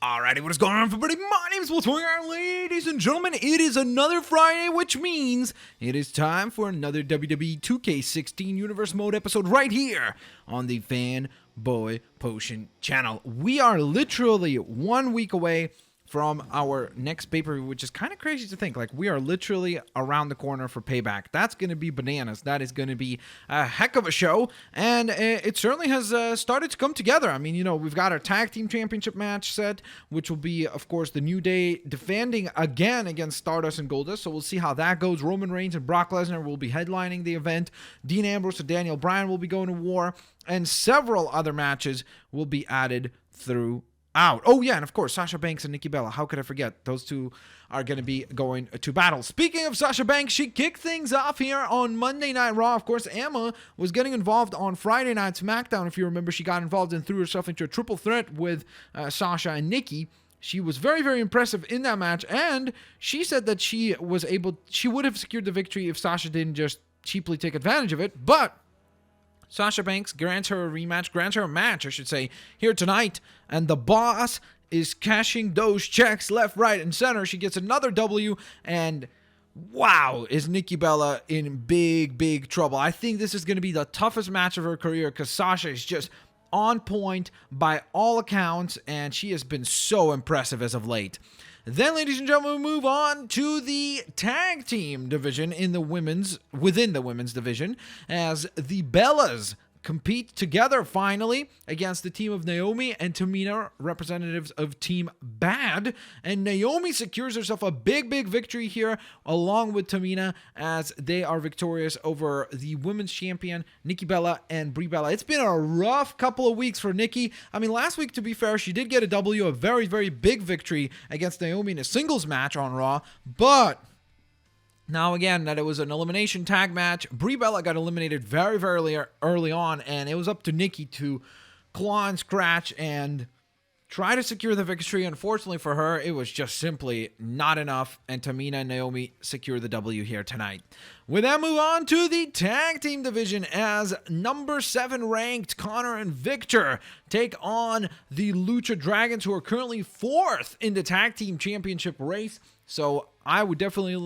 Alrighty, what is going on, everybody? My name is Blitzwinger, ladies and gentlemen. It is another Friday, which means it is time for another WWE 2K16 Universe Mode episode right here on the FanBoyPotion channel. We are literally 1 week away from our next pay-per-view, which is kind of crazy to think. Like, we are literally around the corner for Payback. That's going to be bananas. That is going to be a heck of a show, and it certainly has started to come together. I mean, you know, we've got our Tag Team Championship match set, which will be, of course, the New Day defending again against Stardust and Goldust, so we'll see how that goes. Roman Reigns and Brock Lesnar will be headlining the event. Dean Ambrose and Daniel Bryan will be going to war, and several other matches will be added through out. Oh yeah, and of course, Sasha Banks and Nikki Bella. How could I forget? Those two are going to be going to battle. Speaking of Sasha Banks, she kicked things off here on Monday Night Raw. Of course, Emma was getting involved on Friday Night SmackDown. If you remember, she got involved and threw herself into a triple threat with Sasha and Nikki. She was very, very impressive in that match, and she said that she would have secured the victory if Sasha didn't just cheaply take advantage of it, but Sasha Banks grants her a match, I should say, here tonight. And the boss is cashing those checks left, right, and center. She gets another W, and wow, is Nikki Bella in big, big trouble. I think this is going to be the toughest match of her career because Sasha is just on point by all accounts, and she has been so impressive as of late. Then, ladies and gentlemen, we move on to the tag team division within the women's division, as the Bellas compete together finally against the team of Naomi and Tamina, representatives of Team Bad. And Naomi secures herself a big, big victory here along with Tamina as they are victorious over the women's champion Nikki Bella and Brie Bella. It's been a rough couple of weeks for Nikki. I mean, last week, to be fair, she did get a W, a very, very big victory against Naomi in a singles match on Raw, but now, again, that it was an elimination tag match. Brie Bella got eliminated very, very early on, and it was up to Nikki to claw and scratch and try to secure the victory. Unfortunately for her, it was just simply not enough, and Tamina and Naomi secure the W here tonight. We then move on to the tag team division as number 7 ranked Connor and Victor take on the Lucha Dragons, who are currently 4th in the tag team championship race. So I would definitely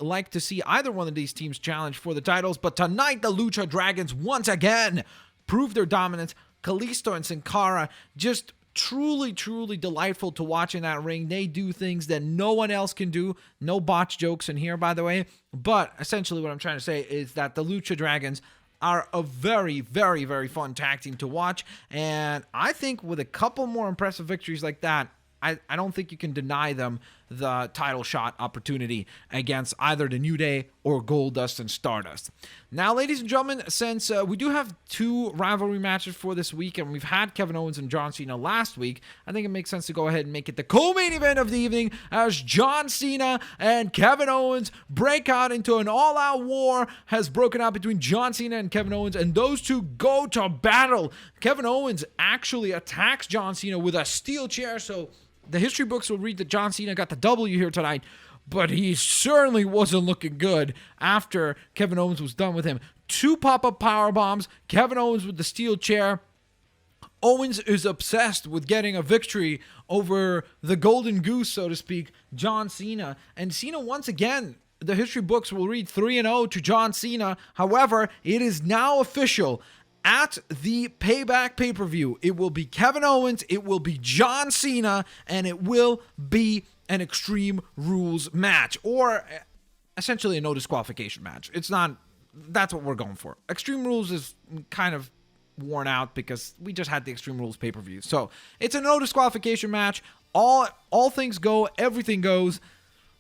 like to see either one of these teams challenge for the titles. But tonight, the Lucha Dragons once again prove their dominance. Kalisto and Sin Cara just truly, truly delightful to watch in that ring. They do things that no one else can do. No botch jokes in here, by the way. But essentially what I'm trying to say is that the Lucha Dragons are a very, very, very fun tag team to watch. And I think with a couple more impressive victories like that, I don't think you can deny them the title shot opportunity against either the New Day or Goldust and Stardust. Now, ladies and gentlemen, since we do have 2 rivalry matches for this week, and we've had Kevin Owens and John Cena last week, I think it makes sense to go ahead and make it the co-main event of the evening as John Cena and Kevin Owens break out into an all-out war has broken out between John Cena and Kevin Owens, and those two go to battle. Kevin Owens actually attacks John Cena with a steel chair, so the history books will read that John Cena got the W here tonight, but he certainly wasn't looking good after Kevin Owens was done with him. 2 pop-up power bombs, Kevin Owens with the steel chair. Owens is obsessed with getting a victory over the golden goose, so to speak, John Cena. And Cena, once again, the history books will read 3-0 to John Cena. However, it is now official. At the Payback pay-per-view, it will be Kevin Owens, it will be John Cena, and it will be an Extreme Rules match, or essentially a no disqualification match. It's not, that's what we're going for. Extreme Rules is kind of worn out because we just had the Extreme Rules pay-per-view. So it's a no disqualification match. All things go, everything goes.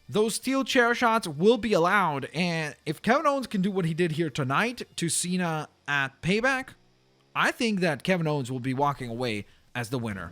Those steel chair shots will be allowed, and if Kevin Owens can do what he did here tonight to Cena at Payback, I think that Kevin Owens will be walking away as the winner.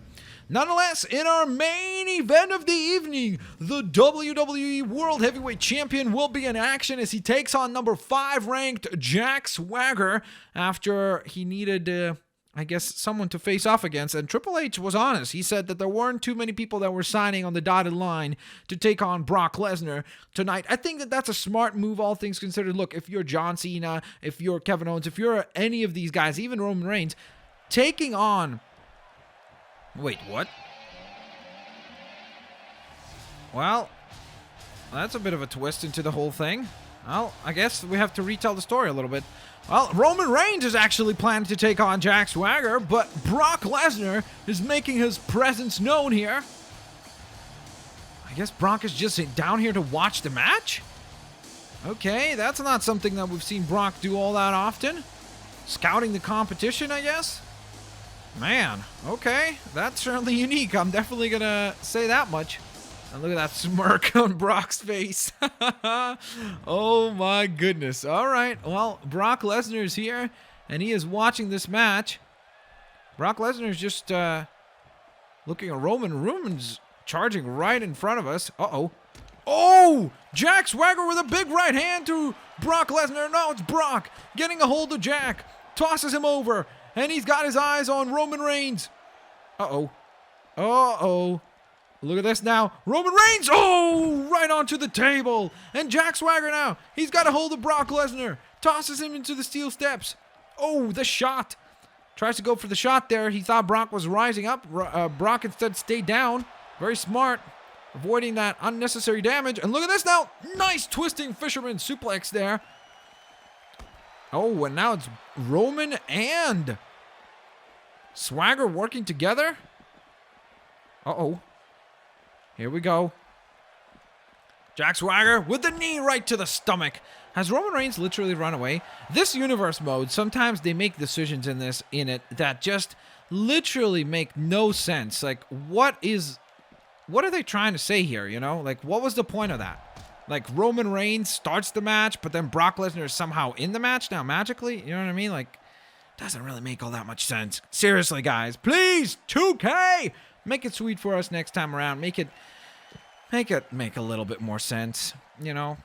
Nonetheless, in our main event of the evening, the WWE World Heavyweight Champion will be in action as he takes on number 5 ranked Jack Swagger after he needed I guess, someone to face off against. And Triple H was honest. He said that there weren't too many people that were signing on the dotted line to take on Brock Lesnar tonight. I think that that's a smart move, all things considered. Look, if you're John Cena, if you're Kevin Owens, if you're any of these guys, even Roman Reigns, taking on... Wait, what? Well, that's a bit of a twist into the whole thing. Well, I guess we have to retell the story a little bit. Well, Roman Reigns is actually planning to take on Jack Swagger, but Brock Lesnar is making his presence known here. I guess Brock is just down here to watch the match? Okay, that's not something that we've seen Brock do all that often. Scouting the competition, I guess? Man, okay, that's certainly unique. I'm definitely gonna say that much. And look at that smirk on Brock's face. Oh my goodness. All right, well, Brock Lesnar is here, and he is watching this match. Brock Lesnar is just looking at Roman's charging right in front of us. Uh-oh. Oh! Jack Swagger with a big right hand to Brock Lesnar. No, it's Brock getting a hold of Jack. Tosses him over, and he's got his eyes on Roman Reigns. Uh-oh. Uh-oh. Look at this now. Roman Reigns, oh, right onto the table. And Jack Swagger now, he's got a hold of Brock Lesnar. Tosses him into the steel steps. Oh, the shot. Tries to go for the shot there. He thought Brock was rising up. Brock instead stayed down. Very smart. Avoiding that unnecessary damage. And look at this now. Nice twisting fisherman suplex there. Oh, and now it's Roman and Swagger working together. Uh-oh. Here we go. Jack Swagger with the knee right to the stomach. Has Roman Reigns literally run away? This universe mode, sometimes they make decisions in it that just literally make no sense. Like, what are they trying to say here, you know? Like, what was the point of that? Like, Roman Reigns starts the match, but then Brock Lesnar is somehow in the match now magically? You know what I mean? Like, doesn't really make all that much sense. Seriously, guys, please, 2K! Make it sweet for us next time around. Make it make a little bit more sense, you know?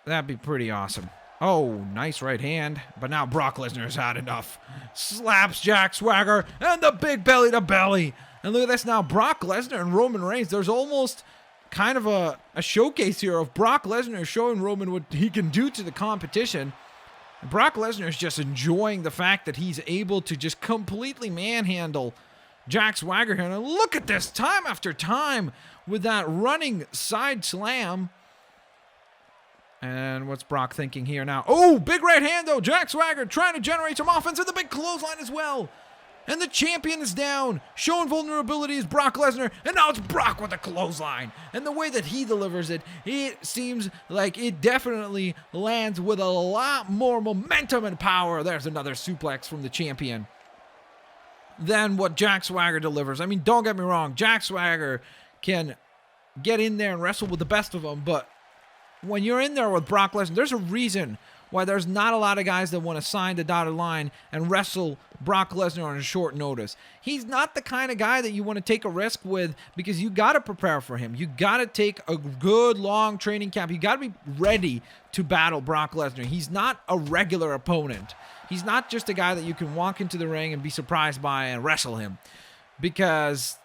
That'd be pretty awesome. Oh, nice right hand. But now Brock Lesnar has had enough. Slaps Jack Swagger and the big belly to belly. And look at this now. Brock Lesnar and Roman Reigns. There's almost kind of a showcase here of Brock Lesnar showing Roman what he can do to the competition. And Brock Lesnar is just enjoying the fact that he's able to just completely manhandle Jack Swagger here. And look at this, time after time with that running side slam. And what's Brock thinking here now? Oh, big right hand though. Jack Swagger trying to generate some offense and the big clothesline as well. And the champion is down. Showing vulnerability is Brock Lesnar. And now it's Brock with a clothesline. And the way that he delivers it, it seems like it definitely lands with a lot more momentum and power. There's another suplex from the champion than what Jack Swagger delivers. I mean, don't get me wrong. Jack Swagger can get in there and wrestle with the best of them. But when you're in there with Brock Lesnar, there's a reason why there's not a lot of guys that want to sign the dotted line and wrestle Brock Lesnar on a short notice. He's not the kind of guy that you want to take a risk with because you got to prepare for him. You got to take a good long training camp. You got to be ready to battle Brock Lesnar. He's not a regular opponent. He's not just a guy that you can walk into the ring and be surprised by and wrestle him because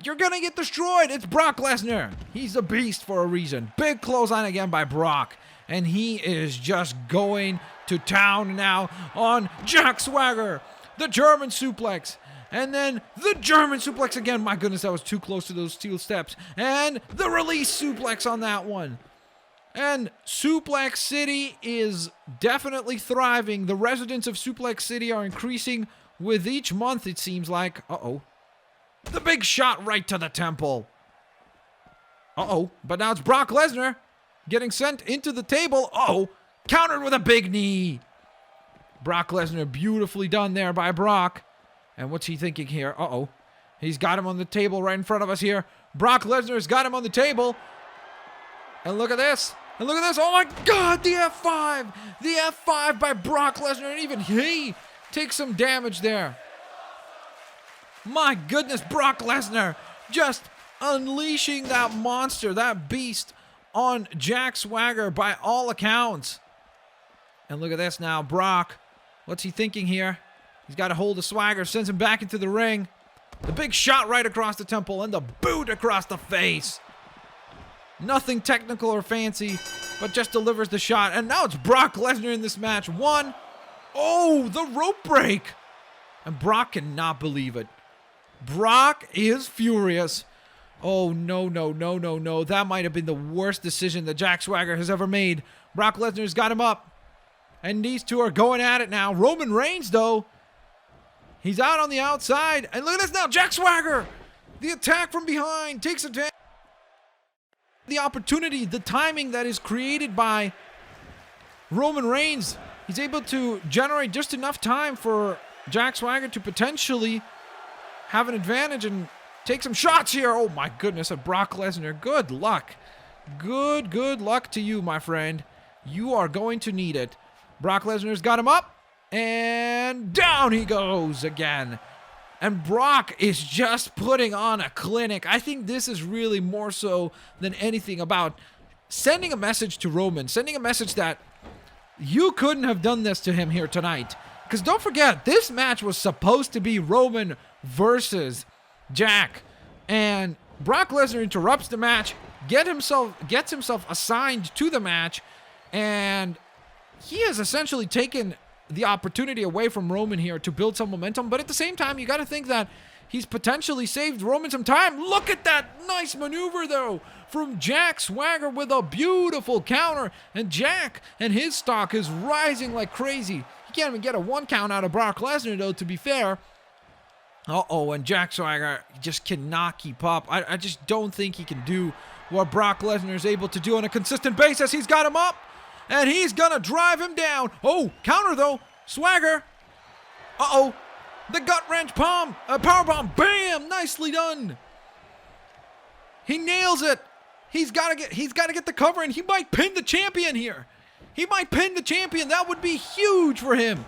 you're going to get destroyed. It's Brock Lesnar. He's a beast for a reason. Big clothesline again by Brock. And he is just going to town now on Jack Swagger. The German suplex. And then the German suplex again. My goodness, that was too close to those steel steps. And the release suplex on that one. And Suplex City is definitely thriving. The residents of Suplex City are increasing with each month, it seems like. Uh-oh. The big shot right to the temple. Uh-oh. But now it's Brock Lesnar getting sent into the table. Uh-oh. Countered with a big knee. Brock Lesnar beautifully done there by Brock. And what's he thinking here? Uh-oh. He's got him on the table right in front of us here. Brock Lesnar's got him on the table. And look at this. And look at this. Oh my God, the F5. The F5 by Brock Lesnar. And even he takes some damage there. My goodness, Brock Lesnar just unleashing that monster, that beast on Jack Swagger by all accounts. And look at this now, Brock. What's he thinking here? He's got a hold of Swagger, sends him back into the ring. The big shot right across the temple and the boot across the face. Nothing technical or fancy, but just delivers the shot. And now it's Brock Lesnar in this match. One. Oh, the rope break. And Brock cannot believe it. Brock is furious. Oh, no, no, no, no, no. That might have been the worst decision that Jack Swagger has ever made. Brock Lesnar's got him up. And these two are going at it now. Roman Reigns, though, he's out on the outside. And look at this now. Jack Swagger, the attack from behind, takes advantage. The opportunity, the timing that is created by Roman Reigns. He's able to generate just enough time for Jack Swagger to potentially have an advantage and take some shots here. Oh my goodness, at Brock Lesnar. Good luck. Good luck to you, my friend. You are going to need it. Brock Lesnar's got him up, and down he goes again. And Brock is just putting on a clinic. I think this is really more so than anything about sending a message to Roman, sending a message that you couldn't have done this to him here tonight. Because don't forget, this match was supposed to be Roman versus Jack. And Brock Lesnar interrupts the match, gets himself assigned to the match, and he has essentially taken the opportunity away from Roman here to build some momentum. But at the same time, you got to think that he's potentially saved Roman some time. Look at that nice maneuver, though, from Jack Swagger with a beautiful counter. And Jack and his stock is rising like crazy. He can't even get a 1 count out of Brock Lesnar, though, to be fair. Uh-oh, and Jack Swagger just cannot keep up. I just don't think he can do what Brock Lesnar is able to do on a consistent basis. He's got him up, and he's going to drive him down. Oh, counter, though. Swagger. Uh-oh. The gut wrench powerbomb. Bam! Nicely done. He nails it. He's got to get the cover, and he might pin the champion here. He might pin the champion. That would be huge for him.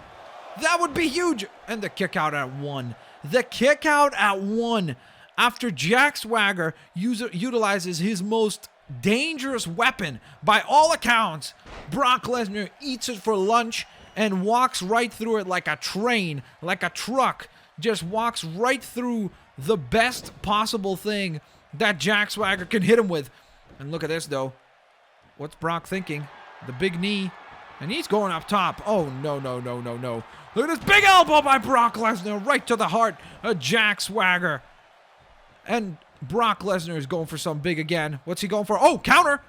That would be huge. And the kick out at 1. The kick out at 1 after Jack Swagger utilizes his most dangerous weapon by all accounts. Brock Lesnar eats it for lunch and walks right through it like a train, like a truck. Just walks right through the best possible thing that Jack Swagger can hit him with. And look at this, though. What's Brock thinking? The big knee. And he's going up top. Oh, no, no, no, no, no. Look at this big elbow by Brock Lesnar right to the heart of Jack Swagger. And Brock Lesnar is going for some big again. What's he going for? Oh, counter.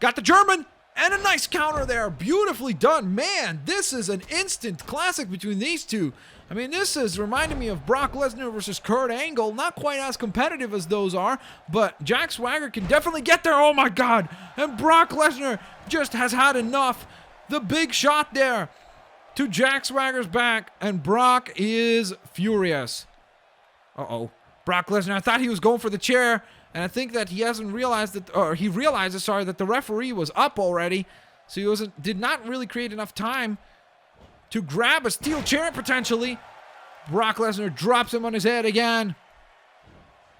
Got the German. And a nice counter there. Beautifully done. Man, this is an instant classic between these two. I mean, this is reminding me of Brock Lesnar versus Kurt Angle. Not quite as competitive as those are, but Jack Swagger can definitely get there. Oh, my God. And Brock Lesnar just has had enough. The big shot there to Jack Swagger's back, and Brock is furious. Uh-oh. Brock Lesnar, I thought he was going for the chair, and I think that he hasn't realized that, or he realizes, sorry, that the referee was up already, so he did not really create enough time to grab a steel chair potentially. Brock Lesnar drops him on his head again.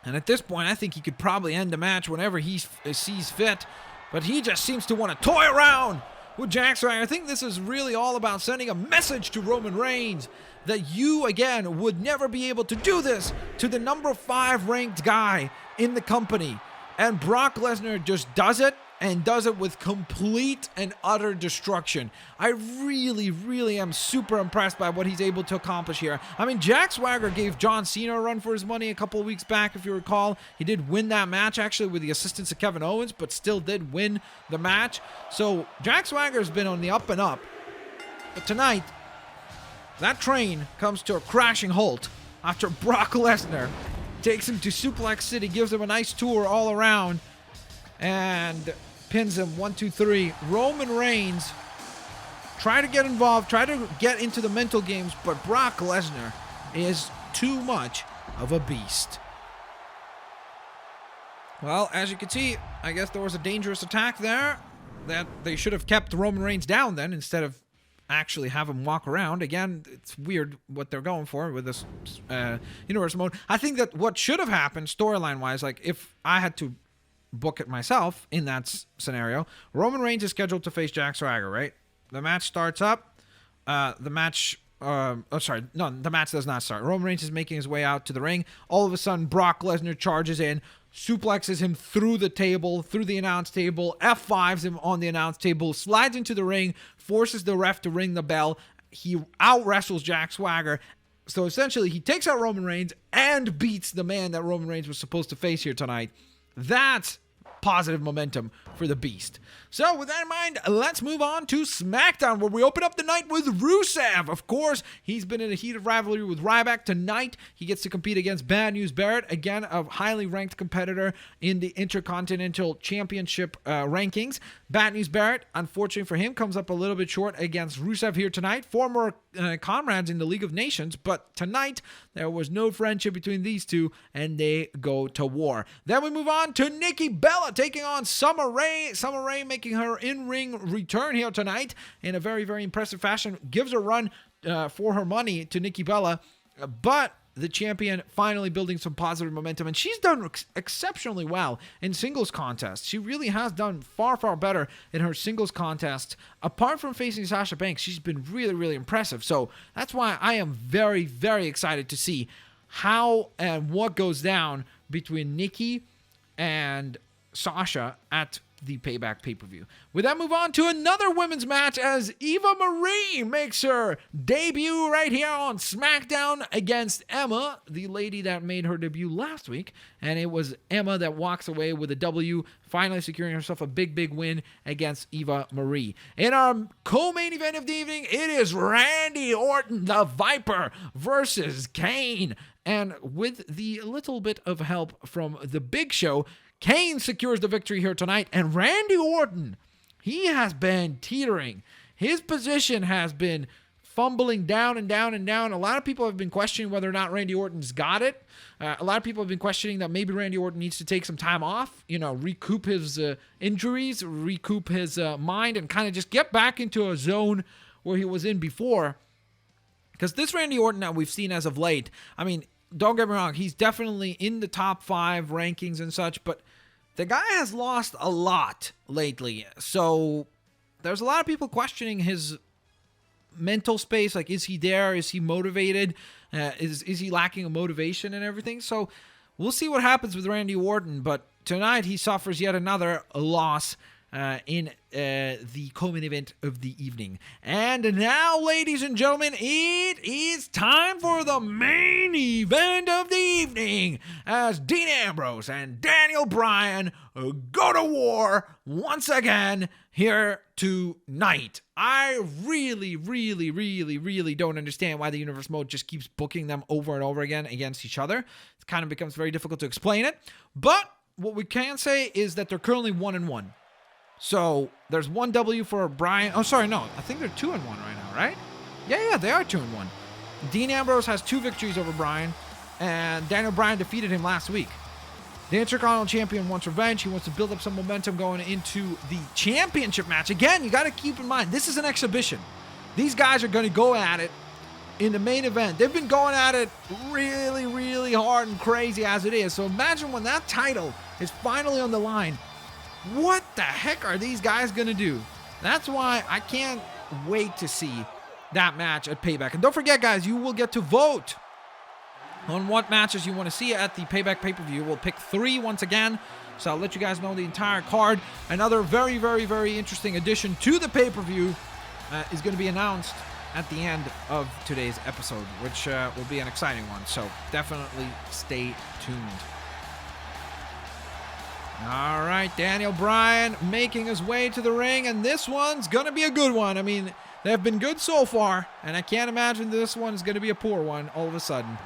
And at this point, I think he could probably end the match whenever he sees fit, but he just seems to want to toy around with Jack Swagger. I think this is really all about sending a message to Roman Reigns that you, again, would never be able to do this to the number 5 ranked guy in the company. And Brock Lesnar just does it, and does it with complete and utter destruction. I really, really am super impressed by what he's able to accomplish here. I mean, Jack Swagger gave John Cena a run for his money a couple of weeks back, if you recall. He did win that match, actually, with the assistance of Kevin Owens, but still did win the match. So, Jack Swagger's been on the up and up. But tonight, that train comes to a crashing halt after Brock Lesnar takes him to Suplex City, gives him a nice tour all around, and pins him 1, 2, 3. Roman Reigns try to get involved, try to get into the mental games, but Brock Lesnar is too much of a beast. Well, as you can see, I guess there was a dangerous attack there that they should have kept Roman Reigns down then instead of actually have him walk around. Again, it's weird what they're going for with this universe mode. I think that what should have happened storyline-wise, like if I had to book it myself in that scenario, Roman Reigns is scheduled to face Jack Swagger, right? The match starts up. The match does not start. Roman Reigns is making his way out to the ring. All of a sudden, Brock Lesnar charges in, suplexes him through the table, through the announce table, F5s him on the announce table, slides into the ring, forces the ref to ring the bell. He out-wrestles Jack Swagger. So essentially, he takes out Roman Reigns and beats the man that Roman Reigns was supposed to face here tonight. That's positive momentum for the Beast. So with that in mind, let's move on to SmackDown, where we open up the night with Rusev. Of course, he's been in a heated rivalry with Ryback. Tonight, he gets to compete against Bad News Barrett, again, a highly ranked competitor in the Intercontinental Championship rankings. Bad News Barrett, unfortunately for him, comes up a little bit short against Rusev here tonight. Former comrades in the League of Nations, but tonight, there was no friendship between these two, and they go to war. Then we move on to Nikki Bella taking on Summer Rae. Summer Rae making her in-ring return here tonight in a very, very impressive fashion. Gives a run for her money to Nikki Bella, but the champion finally building some positive momentum, and she's done exceptionally well in singles contests. She really has done far, far better in her singles contest. Apart from facing Sasha Banks, she's been really, really impressive. So that's why I am very, very excited to see how and what goes down between Nikki and Sasha at the Payback pay-per-view. With that, move on to another women's match as Eva Marie makes her debut right here on SmackDown against Emma, the lady that made her debut last week. And it was Emma that walks away with a W, finally securing herself a big, big win against Eva Marie. In our co-main event of the evening, it is Randy Orton, the Viper, versus Kane. And with the little bit of help from the Big Show, Kane secures the victory here tonight, and Randy Orton, he has been teetering. His position has been fumbling down and down and down. A lot of people have been questioning whether or not Randy Orton's got it. A lot of people have been questioning that maybe Randy Orton needs to take some time off, recoup his injuries, recoup his mind, and kind of just get back into a zone where he was in before. Because this Randy Orton that we've seen as of late, I mean, don't get me wrong, he's definitely in the top 5 rankings and such, but the guy has lost a lot lately. So there's a lot of people questioning his mental space. Like, is he there? Is he motivated? Is he lacking a motivation and everything? So we'll see what happens with Randy Orton. But tonight he suffers yet another loss in the co-main event of the evening. And now, ladies and gentlemen, it is time for the main event of the evening as Dean Ambrose and Daniel Bryan go to war once again here tonight. I really, really, really, really don't understand why the Universe Mode just keeps booking them over and over again against each other. It kind of becomes very difficult to explain it. But what we can say is that they're currently 1-1. So there's 1 W for Bryan. Oh, sorry, no. I think they're 2-1 right now, right? Yeah, they are 2-1. Dean Ambrose has 2 victories over Bryan, and Daniel Bryan defeated him last week. The Intercontinental Champion wants revenge. He wants to build up some momentum going into the championship match. Again, you got to keep in mind, this is an exhibition. These guys are going to go at it in the main event. They've been going at it really, really hard and crazy as it is. So imagine when that title is finally on the line. What the heck are these guys going to do? That's why I can't wait to see that match at Payback. And don't forget, guys, you will get to vote on what matches you want to see at the Payback pay-per-view. We'll pick 3 once again, so I'll let you guys know the entire card. Another very, very, very interesting addition to the pay-per-view is going to be announced at the end of today's episode, which will be an exciting one. So definitely stay tuned. All right, Daniel Bryan making his way to the ring, and this one's going to be a good one. I mean, they've been good so far, and I can't imagine this one is going to be a poor one all of a sudden.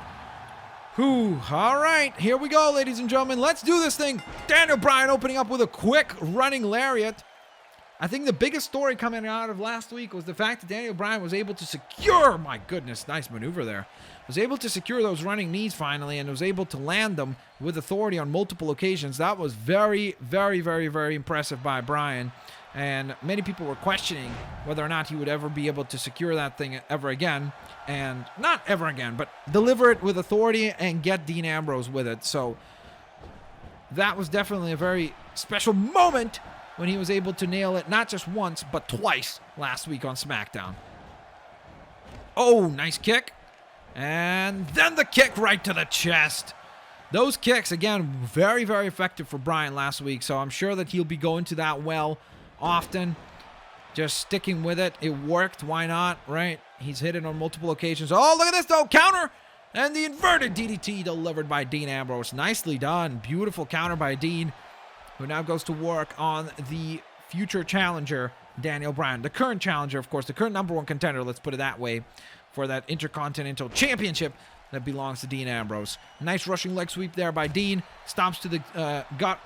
Whew. All right, here we go, ladies and gentlemen. Let's do this thing. Daniel Bryan opening up with a quick running lariat. I think the biggest story coming out of last week was the fact that Daniel Bryan was able to secure, my goodness, nice maneuver there, was able to secure those running knees finally and was able to land them with authority on multiple occasions. That was very, very, very, very impressive by Bryan. And many people were questioning whether or not he would ever be able to secure that thing ever again. And not ever again, but deliver it with authority and get Dean Ambrose with it. So that was definitely a very special moment when he was able to nail it not just once, but twice last week on SmackDown. Oh, nice kick. And then the kick right to the chest. Those kicks, again, very, very effective for Bryan last week. So I'm sure that he'll be going to that well often. Just sticking with it. It worked. Why not, right? He's hit it on multiple occasions. Oh, look at this, though. Counter. And the inverted DDT delivered by Dean Ambrose. Nicely done. Beautiful counter by Dean, who now goes to work on the future challenger, Daniel Bryan. The current challenger, of course, the current #1 contender, let's put it that way, for that Intercontinental Championship that belongs to Dean Ambrose. Nice rushing leg sweep there by Dean. Stomps to the gut,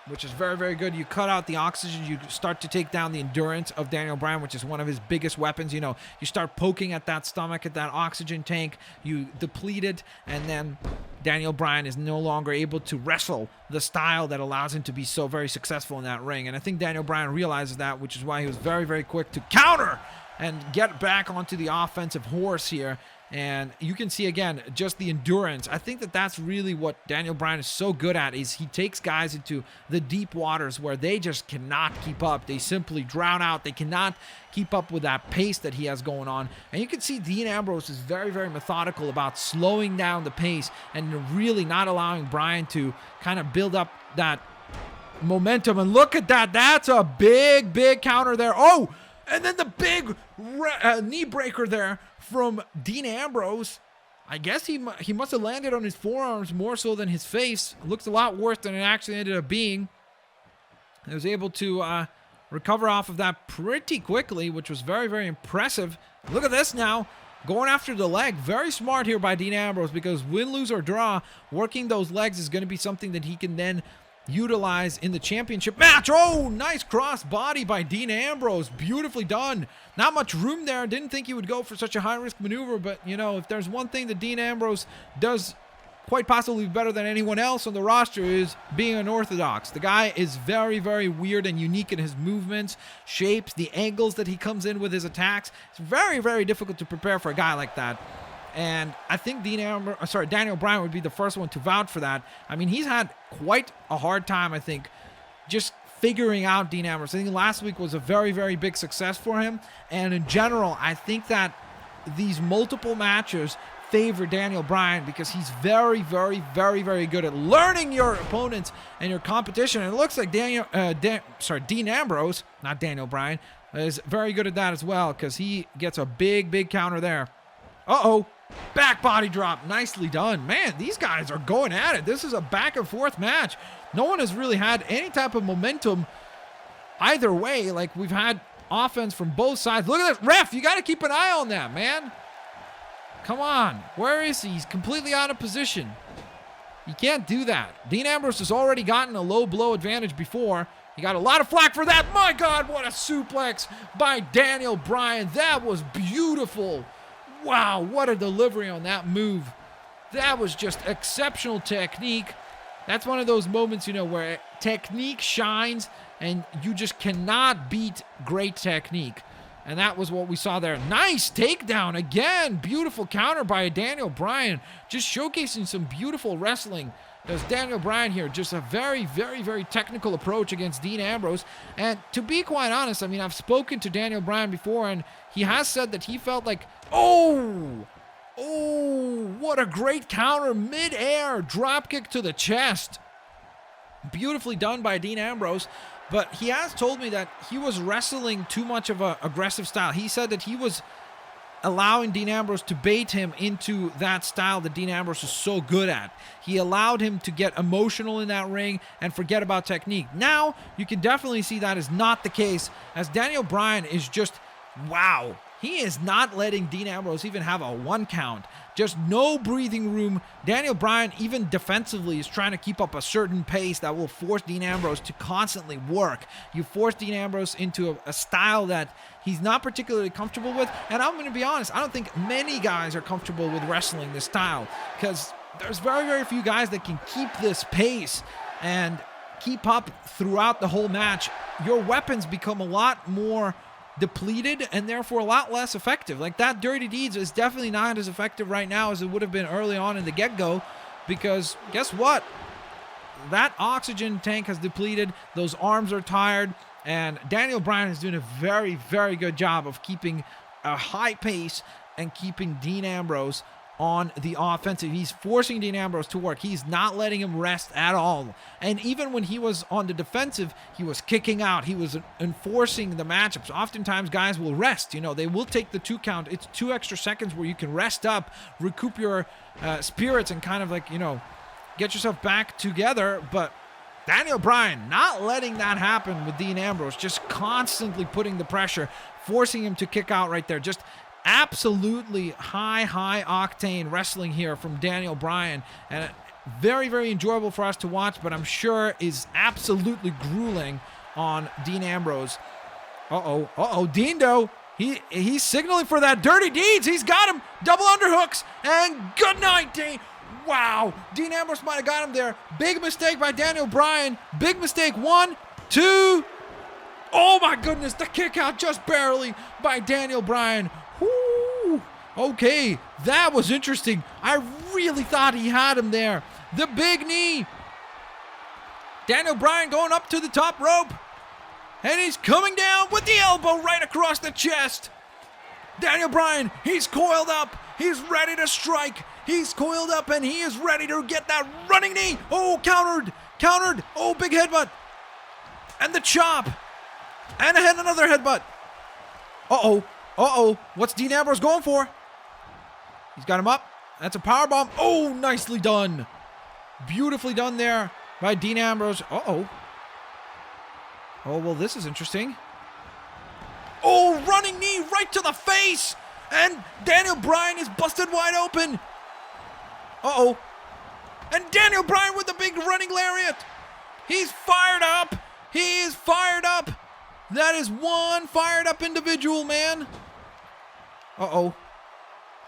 which is very, very good. You cut out the oxygen. You start to take down the endurance of Daniel Bryan, which is one of his biggest weapons. You know, you start poking at that stomach, at that oxygen tank. You deplete it, and then Daniel Bryan is no longer able to wrestle the style that allows him to be so very successful in that ring. And I think Daniel Bryan realizes that, which is why he was very, very quick to counter and get back onto the offensive horse here. And you can see, again, just the endurance. I think that that's really what Daniel Bryan is so good at, is he takes guys into the deep waters where they just cannot keep up. They simply drown out. They cannot keep up with that pace that he has going on. And you can see Dean Ambrose is very, very methodical about slowing down the pace and really not allowing Bryan to kind of build up that momentum. And look at that. That's a big, big counter there. Oh, and then the big knee breaker there from Dean Ambrose. I guess he must have landed on his forearms more so than his face. Looks a lot worse than it actually ended up being. He was able to recover off of that pretty quickly, which was very, very impressive. Look at this now. Going after the leg. Very smart here by Dean Ambrose, because win, lose, or draw, working those legs is going to be something that he can then utilize in the championship match. Oh, nice cross body by Dean Ambrose. Beautifully done. Not much room there. Didn't think he would go for such a high-risk maneuver, but, you know, if there's one thing that Dean Ambrose does quite possibly better than anyone else on the roster, is being unorthodox. The guy is very, very weird and unique in his movements, shapes, the angles that he comes in with his attacks. It's very, very difficult to prepare for a guy like that. And I think Daniel Bryan would be the first one to vouch for that. I mean, he's had quite a hard time, I think, just figuring out Dean Ambrose. I think last week was a very, very big success for him. And in general, I think that these multiple matches favor Daniel Bryan, because he's very, very, very, very good at learning your opponents and your competition. And it looks like Dean Ambrose, not Daniel Bryan, is very good at that as well, because he gets a big, big counter there. Uh-oh. Back body drop. Nicely done. Man, these guys are going at it. This is a back and forth match. No one has really had any type of momentum either way. Like, we've had offense from both sides. Look at this. Ref, you got to keep an eye on that, man. Come on. Where is he? He's completely out of position. You can't do that. Dean Ambrose has already gotten a low blow advantage before. He got a lot of flack for that. My God, what a suplex by Daniel Bryan. That was beautiful. Wow, what a delivery on that move. That was just exceptional technique. That's one of those moments, you know, where technique shines and you just cannot beat great technique. And that was what we saw there. Nice takedown again. Beautiful counter by Daniel Bryan. Just showcasing some beautiful wrestling. There's Daniel Bryan here. Just a very, very, very technical approach against Dean Ambrose. And to be quite honest, I mean, I've spoken to Daniel Bryan before, and he has said that he felt like, oh, what a great counter. Mid-air dropkick to the chest. Beautifully done by Dean Ambrose. But he has told me that he was wrestling too much of an aggressive style. He said that he was allowing Dean Ambrose to bait him into that style that Dean Ambrose is so good at. He allowed him to get emotional in that ring and forget about technique. Now, you can definitely see that is not the case, as Daniel Bryan is just, wow. He is not letting Dean Ambrose even have a 1 count. Just no breathing room. Daniel Bryan, even defensively, is trying to keep up a certain pace that will force Dean Ambrose to constantly work. You force Dean Ambrose into a style that he's not particularly comfortable with. And I'm going to be honest, I don't think many guys are comfortable with wrestling this style, because there's very, very few guys that can keep this pace and keep up throughout the whole match. Your weapons become a lot more depleted and therefore a lot less effective. Like, that Dirty Deeds is definitely not as effective right now as it would have been early on in the get-go, because guess what? That oxygen tank has depleted, those arms are tired, and Daniel Bryan is doing a very, very good job of keeping a high pace and keeping Dean Ambrose on the offensive. He's forcing Dean Ambrose to work. He's not letting him rest at all. And even when he was on the defensive, he was kicking out. He was enforcing the matchups. Oftentimes, guys will rest. You know, they will take the 2 count. It's 2 extra seconds where you can rest up, recoup your spirits, and kind of like, you know, get yourself back together. But Daniel Bryan not letting that happen with Dean Ambrose, just constantly putting the pressure, forcing him to kick out right there. Just absolutely high octane wrestling here from Daniel Bryan, and very, very enjoyable for us to watch, but I'm sure is absolutely grueling on Dean Ambrose. Dean though, he's signaling for that dirty deeds. He's got him. Double underhooks, and good night, Dean. Wow, Dean Ambrose might have got him there. Big mistake by Daniel Bryan. Big mistake. 1, 2. Oh my goodness, the kick out just barely by Daniel Bryan. Whoo. Okay, that was interesting. I really thought he had him there. The big knee. Daniel Bryan going up to the top rope. And he's coming down with the elbow right across the chest. Daniel Bryan, he's coiled up. He's ready to strike. He's coiled up and he is ready to get that running knee. Oh, countered. Oh, big headbutt. And the chop. And another headbutt. What's Dean Ambrose going for? He's got him up. That's a powerbomb. Oh, nicely done. Beautifully done there by Dean Ambrose. Oh, well, this is interesting. Oh, running knee right to the face. And Daniel Bryan is busted wide open. And Daniel Bryan with the big running lariat. He's fired up. He is fired up. That is one fired up individual, man.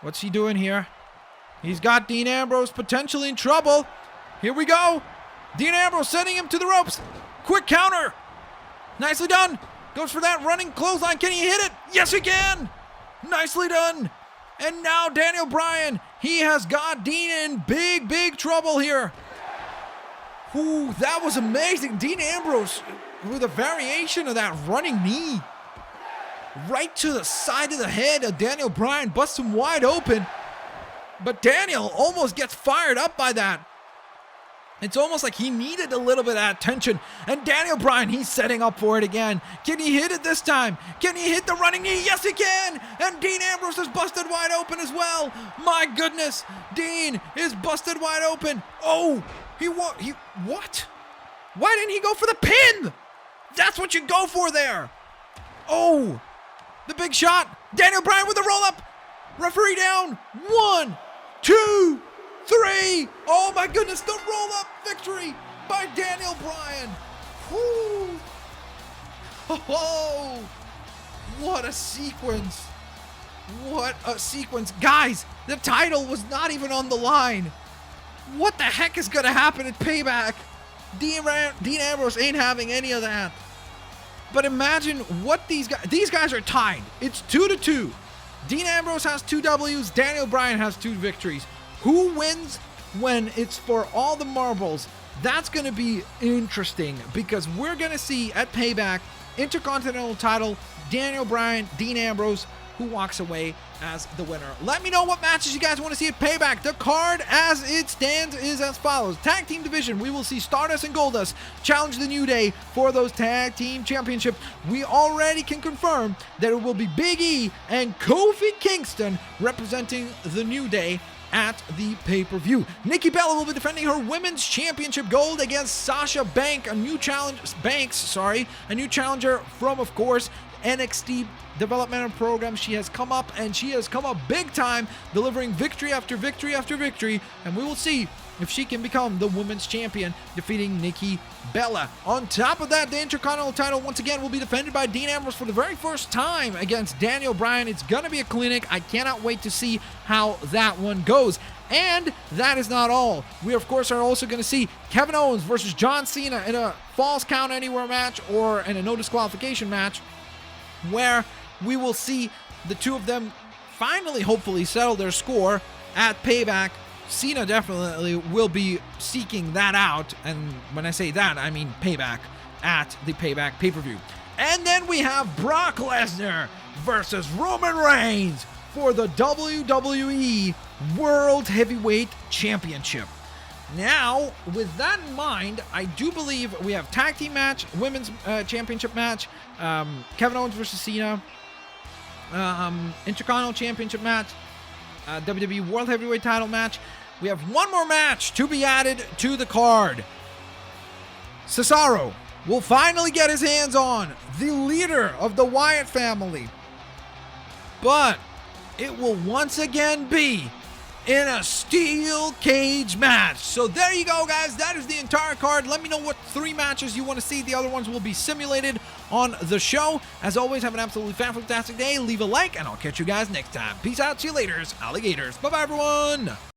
What's he doing here? He's got Dean Ambrose potentially in trouble. Here we go. Dean Ambrose sending him to the ropes. Quick counter. Nicely done. Goes for that running clothesline. Can he hit it? Yes, he can. Nicely done. And now Daniel Bryan, he has got Dean in big trouble here. Ooh, that was amazing. Dean Ambrose with a variation of that running knee. Right to the side of the head of Daniel Bryan, busts him wide open. But Daniel almost gets fired up by that. It's almost like he needed a little bit of that tension. And Daniel Bryan, he's setting up for it again. Can he hit it this time? Can he hit the running knee? Yes, he can. And Dean Ambrose is busted wide open as well. My goodness. Dean is busted wide open. Oh, what? Why didn't he go for the pin? That's what you go for there. Oh, the big shot. Daniel Bryan with the roll up. Referee down. 1, 2, 3. Oh my goodness, the roll up victory by Daniel Bryan. Whoo. Oh, what a sequence. What a sequence. Guys, the title was not even on the line. What the heck is going to happen at Payback? Dean Ambrose ain't having any of that. But imagine what these guys are tied. It's 2-2. Dean Ambrose has 2 W's. Daniel Bryan has 2 victories. Who wins when it's for all the marbles? That's going to be interesting because we're going to see at Payback, Intercontinental title, Daniel Bryan, Dean Ambrose, who walks away as the winner. Let me know what matches you guys want to see at Payback. The card as it stands is as follows. Tag team division, we will see Stardust and Goldust challenge the New Day for those tag team championships. We already can confirm that it will be Big E and Kofi Kingston representing the New Day at the pay-per-view. Nikki Bella will be defending her women's championship gold against Sasha Banks, a new challenger from, of course, NXT developmental program. She has come up big time, delivering victory after victory after victory, and we will see if she can become the women's champion, defeating Nikki Bella. On top of that, the Intercontinental title once again will be defended by Dean Ambrose for the very first time against Daniel Bryan. It's gonna be a clinic. I cannot wait to see how that one goes. And that is not all. We, of course, are also going to see Kevin Owens versus John Cena in a Falls Count Anywhere match or in a no disqualification match, where we will see the two of them finally, hopefully, settle their score at Payback. Cena definitely will be seeking that out, and when I say that, I mean Payback, at the Payback pay-per-view. And then we have Brock Lesnar versus Roman Reigns for the WWE World Heavyweight Championship. Now, with that in mind, I do believe we have tag team match, women's championship match, Kevin Owens versus Cena, Intercontinental Championship match, WWE World Heavyweight title match. We have one more match to be added to the card. Cesaro will finally get his hands on the leader of the Wyatt family, but it will once again be in a steel cage match. So there you go, guys. That is the entire card. Let me know what 3 matches you want to see. The other ones will be simulated on the show. As always, have an absolutely fantastic day. Leave a like, and I'll catch you guys next time. Peace out. See you later, alligators. Bye-bye, everyone.